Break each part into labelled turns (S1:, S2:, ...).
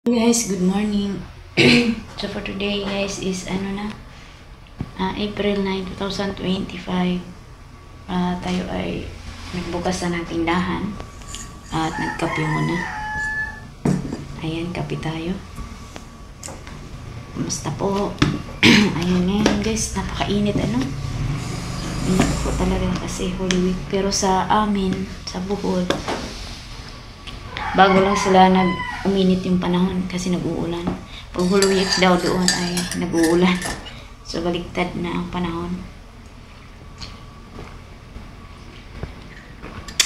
S1: Guys, good morning. So for today guys is April 9, 2025. Tayo ay nagbukas na ng tindahan at nagkape muna. Ayan, kape tayo. Kumusta po? Ayan ngayon guys, napakainit Init po talaga kasi Holy Week. Pero sa amin, sa Bohol, bago lang sila uminit yung panahon kasi nag-uulan. Pag Holy Week daw doon ay nag-uulan. So baliktad na ang panahon.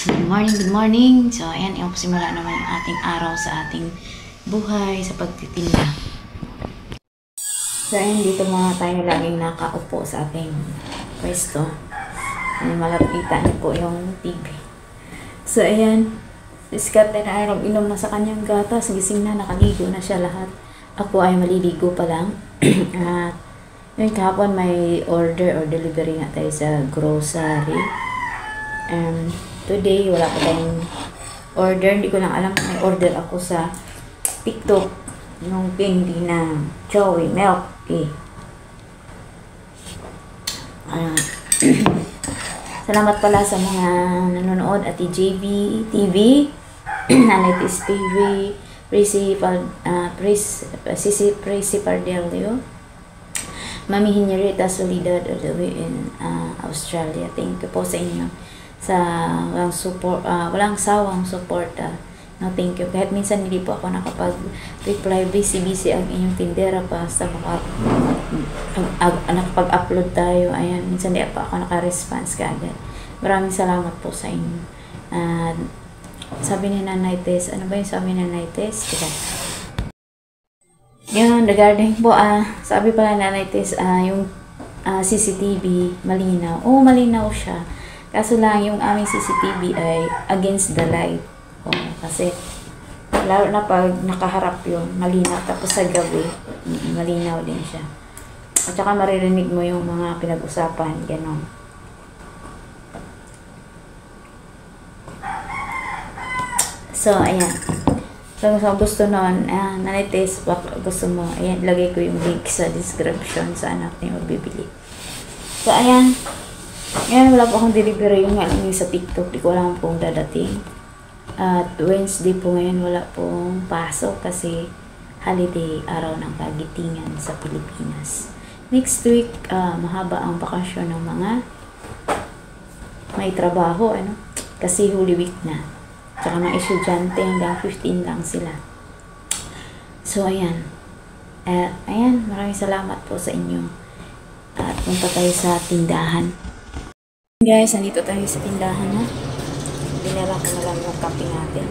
S1: Good morning, good morning. So ayan, simula naman yung ating araw sa ating buhay sa pagtitinda. So ayan, dito mga tayo laging nakaupo sa ating pwesto. Malapita niyo po yung TV. So ayan, Scott na araw inom na sa kanyang gatas, gising na, nakaligo na siya lahat. Ako ay maliligo pa lang. At yun, kahapon may order or delivery nga tayo sa grocery. Today wala pa tayong order, hindi ko lang alam kung may order ako sa TikTok yung candy na Joey Milk Salamat pala sa mga nanonood, Ate JB TV, Nanitis TV, Prissy Pardelio, Mami Hinierita Solidad all the way in Australia. Thank you po sa inyo sa walang sawang suporta. No, thank you. Kahit minsan hindi po ako nakapag-reply, busy ang inyong tindera pa sa nakapag-upload tayo. Ayan, minsan di pa ako naka-response kaagad. Maraming salamat po sa inyo. Sabi ni Nanay Tess, ano ba yung sabi ni Nanay Tess? Yun, regarding po, sabi pala Nanay Tess, yung CCTV, malinaw. Oo, malinaw siya. Kaso lang, yung aming CCTV ay against the light. Kasi lalo na pag nakaharap yun, malinaw. Tapos sa gabi, malinaw din siya. At saka maririnig mo yung mga pinag-usapan, gano'n. So, ayan. So, gusto nun, Nanites, gusto mo, ayan, lagay ko yung link sa description sa anak niyo magbibili. So, ayan. Ayan, wala po akong delivery yung sa TikTok. Di ko alam kung dadating. At Wednesday po ngayon wala pong pasok kasi holiday, araw ng kagitingan sa Pilipinas. Next week, mahaba ang bakasyon ng mga may trabaho, kasi Holy Week na. Tsaka mga estudyante hanggang 15 lang sila. So, ayan. Ayan, maraming salamat po sa inyo. At punta tayo sa tindahan. Guys, nandito tayo sa tindahan na. Dinala ko na lang yung kape natin.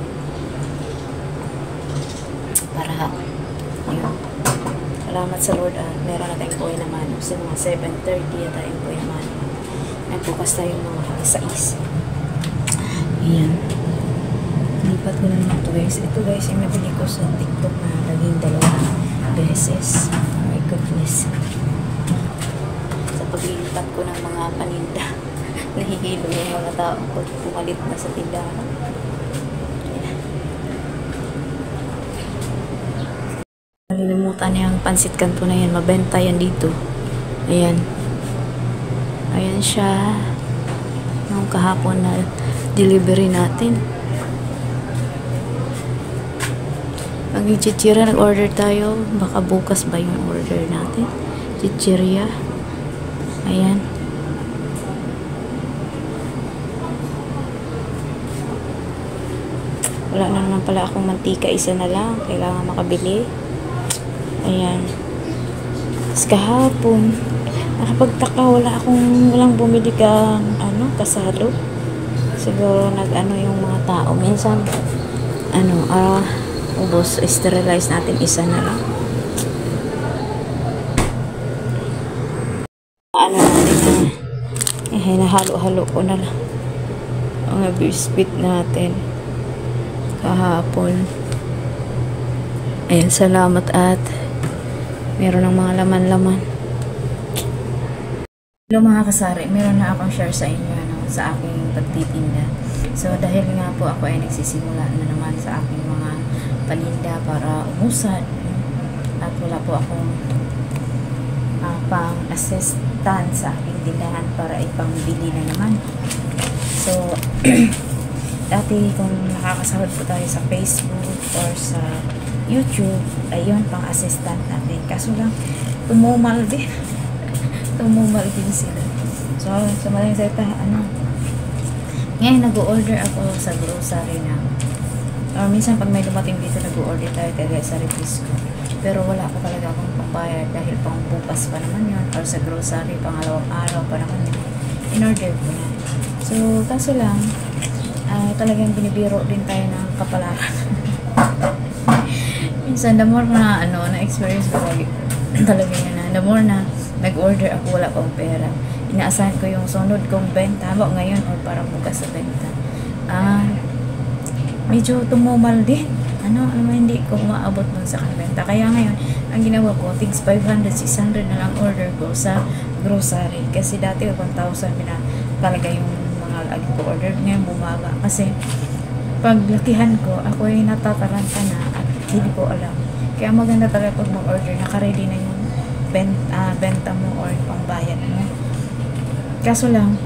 S1: Para, yun. Salamat sa Lord. Meron na tayong buhay naman. Kasi mga 7:30 na tayong buhay naman. Nagbukas tayo mga isa-is. Ayan. Lipat ko na naman ito guys. Ito guys, yung nabili ko sa TikTok na laging 2 beses. Oh my goodness. Sa paglilipat ko ng mga paninda. Nahihilo yung mga tao pag pumalit na sa tindahan. Nalilimutan niya ang pansit kanto na yan. Mabenta yan dito. Ayan. Ayan siya. Yung kahapon na delivery natin. Pag yung chichira, nag-order tayo. Baka bukas ba yung order natin? Chichirya. Ayan. Wala na naman pala akong mantika, isa na lang. Kailangan makabili. Ayan. Tapos kahapon, nakapagtaka, walang bumili kasalo. Siguro yung mga tao. Minsan, ubos, sterilize natin, isa na lang. Nahalo-halo ko na lang. Mga biscuit natin. Kahapon. Ayan, salamat at meron ng mga laman-laman. Hello mga kasari, meron na akong share sa inyo sa aking pagtitinda. So dahil nga po ako ay nagsisimula na naman sa aking mga paninda para umusad. At wala po akong pang assistant sa aking tindahan para ipangbili na naman. So, dati kung nakakasahod po tayo sa Facebook or sa YouTube, ayun, pang assistant natin. Kaso lang, tumumal din. Tumumal din sila. So, sa maling salita, ngayon nag-order ako sa grocery na, or minsan pag may dumating dito, nag-order tayo kaya sa refis ko. Pero wala ko talaga akong pambayad dahil pang bukas pa naman yun, or sa grocery, pangalawang araw pa naman yun. In-order ko na. So, kaso lang, talagang binibiro din tayo ng kapalaran. Minsan, the more na, na-experience ko talaga yun na, the more na nag-order ako, wala pang pera. Inaasahan ko yung sunod kong benta, ngayon, or parang bukas sa benta. Medyo tumumal din. Hindi ko maabot nun sa benta. Kaya ngayon, ang ginawa ko, tigs 500, 600 na lang order ko sa grocery. Kasi dati 1,000 na talaga yung mga lagi ko order. Ngayon bumaba. Kasi paglakihan ko, ako ay natataranta na at hindi ko alam. Kaya maganda talaga pag mag-order, naka-ready na yung benta mo or pangbayad mo. Kaso lang,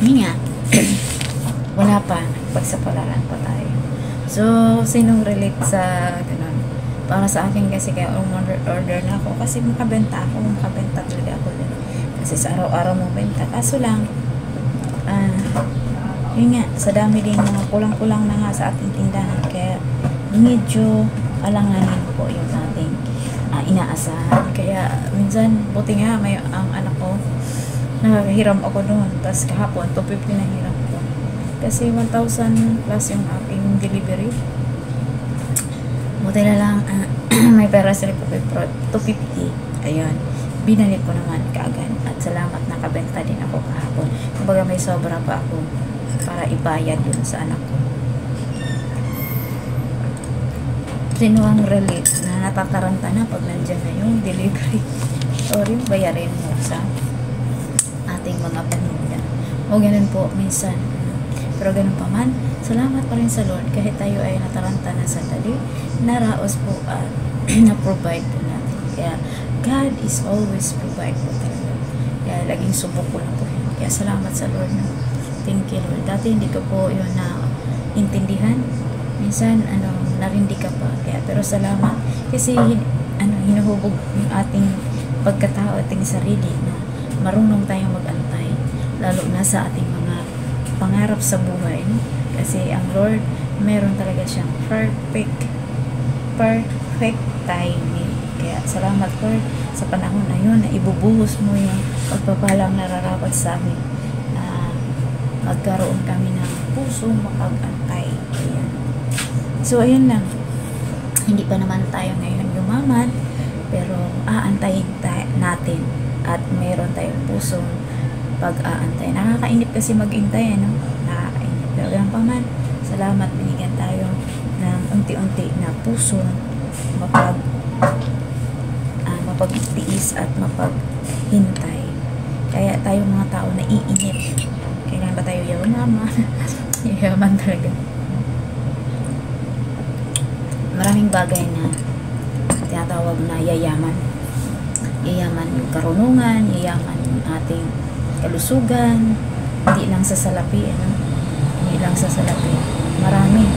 S1: nga, wala pa. Pagsapalaran pa tayo. So, sinong relate sa ganun? Para sa akin kasi kaya order na ako kasi makabenta talaga ako din. Kasi sa araw-araw mo benta. Kaso lang, yun nga, sa dami din mga kulang-kulang na nga sa ating tindahan. Kaya medyo alanganin po yung ating inaasahan. Kaya minsan, buti nga may ang anak ko, nakahiram ako doon. Tapos kahapon, 250 na hiram ko. Kasi 1,000 plus yung aking delivery. Buti na lang, may pera sila po 250. Ayun. Binalik ko naman kaagad. At salamat, nakabenta din ako kahapon. Kumbaga may sobra pa ako para ibayad yun sa anak ko. Sino ang relate na natataranta na pag nandyan na yung delivery? Sorry, bayarin mo sa ating mga paninda. O ganun po, minsan. Pero ganun pa man, salamat pa rin sa Lord kahit tayo ay nataranta na sandali, naraos po at na-provide po natin. Kaya God is always provide po talaga. Kaya laging subok ko lang po yun. Kaya salamat sa Lord. Thank you Lord. Dati hindi ko po yun na intindihan. Minsan, narindi ka pa. Kaya, pero salamat. Kasi, hinuhubog yung ating pagkatao, ating sarili na marunong tayong mag-antay. Lalo na sa ating mga pangarap sa buhay. No? Kasi ang Lord, meron talaga siyang perfect timing. Kaya salamat Lord sa panahon na yun na ibubuhos mo yung pagpapalang nararapat sa amin na magkaroon kami ng pusong makag-antay. Ayan. So ayun lang, hindi pa naman tayo ngayon yumaman, pero aantayin natin at mayroon tayong pusong pag-aantay. Nakakainip kasi mag-intay, nakakainip. Pero ganun pa man, salamat, binigyan tayo ng unti-unti na puso mapagtiis at mapaghintay. Kaya tayo mga tao na iinip. Kailan ba tayo yaman? Yaman talaga. Maraming bagay na tinatawag na yayaman. Yayaman yung karunungan, yayaman yung ating kalusugan, hindi lang sa salapi, hindi lang sa salapi. Marami.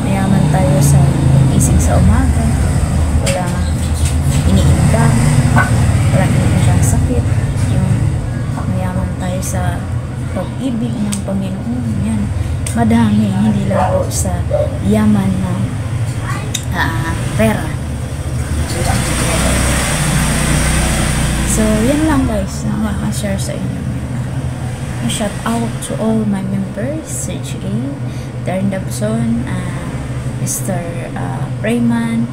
S1: Mayaman tayo sa pag-ising sa umaga, wala iniindang, wala iniindang sakit. Yung mayaman tayo sa pag-ibig ng Panginoon. Yan. Madami, hindi lang po sa yaman ng pera. So, yan lang guys na makaka-share sa inyo. Shout out to all my members, CHA, Darren Dabson, Mr. Rayman,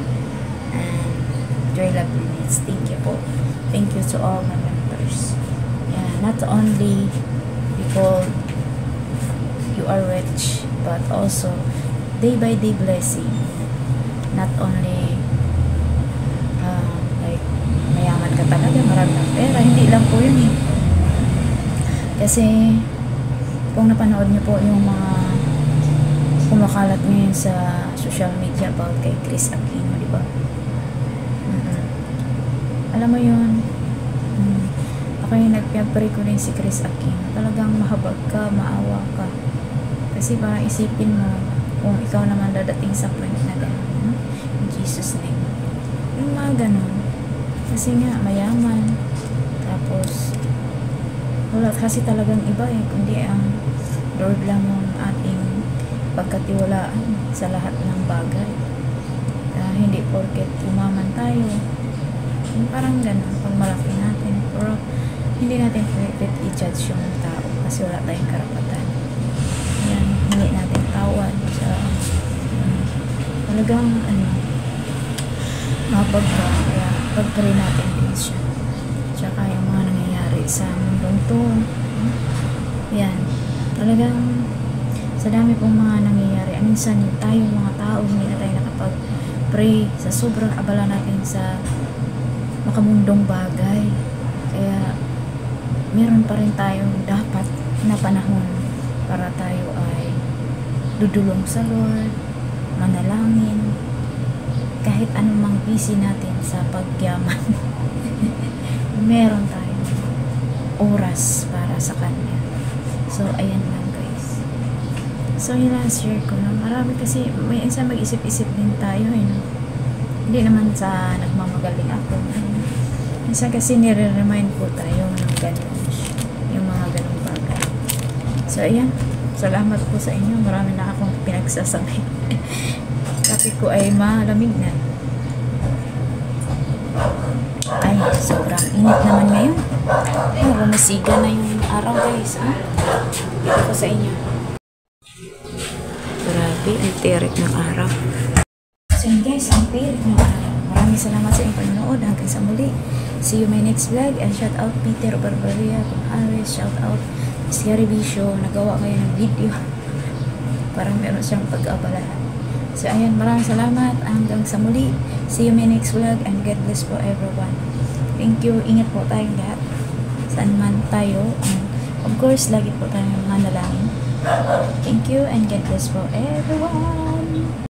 S1: and Joy Labrinitz. Thank you po. Thank you to all my members. Yeah, not only because you are rich, but also day by day blessing. Not only like mayaman ka talaga, marami ng pera, hindi lang po yun eh. Kasi kung napanood niyo po yung mga kumakalat ngayon sa social media about kay Chris Aquino, di ba? Alam mo yun, ako yung nagpapray ko rin si Chris Aquino. Talagang mahabag ka, maawa ka. Kasi parang isipin mo, kung ikaw naman dadating sa point na gano'n, in Jesus name. Yung mga gano'n. Kasi nga, mayaman. Tapos, wala kasi talagang iba kundi ang Lord lang yung ating pagkatiwalaan sa lahat ng bagay. Hindi porket umaman tayo. Yung parang gano'n, pag malaki natin. Pero, hindi natin pwede i-judge yung tao kasi wala tayong karapatan. Yan, hindi natin tawan sa talagang mapagka, kaya pagpray natin din siya. Tsaka yung mga nangyayari sa mundong to, yan, talagang sa dami pong mga nangyayari, minsan tayong mga tao hindi na tayo nakapag-pray sa sobrang abala natin sa makamundong bagay. Kaya meron pa rin tayong dapat na panahon para tayo ay dudulong sa Lord, manalangin, kahit anumang busy natin sa pagyaman. Meron tayong oras para sa Kanya. So, ayan lang guys. So, yun lang share ko. No? Marami kasi, may isa mag-isip-isip din tayo. No? Hindi naman sa nagmamagaling ako. Minsan kasi nire-remind po tayo ng ganun. Yung mga ganung bagay. So, ayan. Salamat po sa inyo. Marami na akong pinagsasabi. Kape ko ay malamig na. Ay, sobrang init naman ngayon. Ay, rumasiga na yung araw guys. Dito ko sa inyo. Grabe, ang tirik ng araw. So yun guys, ang tirik ng araw. Maraming salamat sa inyong panonood. Hanggang sa muli. See you my next vlog. And shout out Peter Barbaria, Harris, shout out Sierra Visio. Nagawa kayo ng video. Parang meron siyang pag-abalahan. So ayan, maraming salamat. Hanggang sa muli. See you my next vlog. And God bless po everyone. Thank you. Ingat po tayong lahat. Saan man tayo. And of course, lagi po tayong manalangin. Thank you and God bless po everyone.